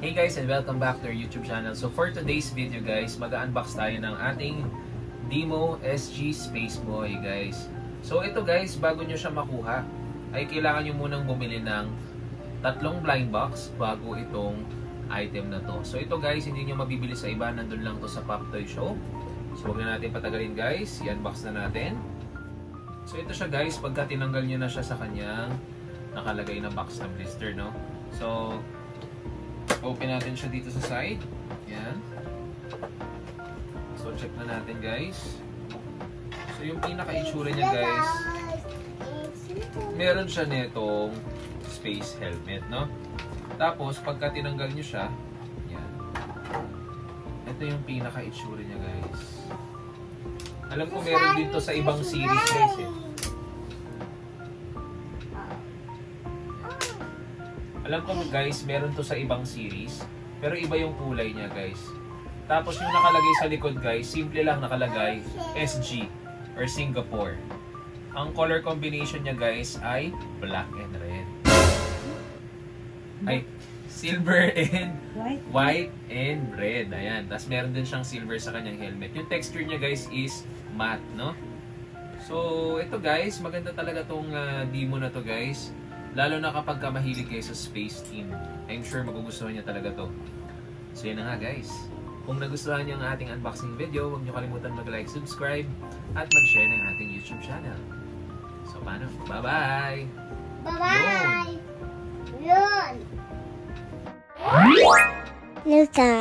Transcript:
Hey guys, and welcome back to our YouTube channel. So for today's video guys, mag-unbox tayo ng ating Demo SG Space Boy guys. So ito guys, bago nyo siya makuha, ay kailangan nyo munang bumili ng 3 blind box bago itong item na to. So ito guys, hindi nyo mabibili sa iba, nandun lang to sa Pop Toy Show. So huwag na natin patagalin guys, i-unbox na natin. So ito siya guys, pagka tinanggal nyo na siya sa kanyang nakalagay na box na blister, no? So open natin siya dito sa side. Yan. So check na natin guys. So yung pinaka-itsura niya guys, meron siya netong space helmet, no? Tapos pagka tinanggal nyo siya, yan. Ito yung pinaka-itsura niya guys. Alam ko meron dito sa ibang series guys eh. Alam ko guys, meron to sa ibang series, pero iba yung kulay niya guys. Tapos yung nakalagay sa likod guys, simple lang nakalagay SG or Singapore. Ang color combination niya guys ay black and red. Ay, silver and white and red. Ayan. Tapos meron din siyang silver sa kanyang helmet. Yung texture niya guys is matte, no? So, ito guys, maganda talaga tong demo na to guys. Lalo na kapag mahilig kayo sa space team. I'm sure magugustuhan niya talaga to. So yun na nga guys. Kung nagustuhan niyo ang ating unboxing video, huwag niyo kalimutan mag-like, subscribe, at mag-share ng ating YouTube channel. So paano? Bye-bye! Bye-bye! Yun! Luka!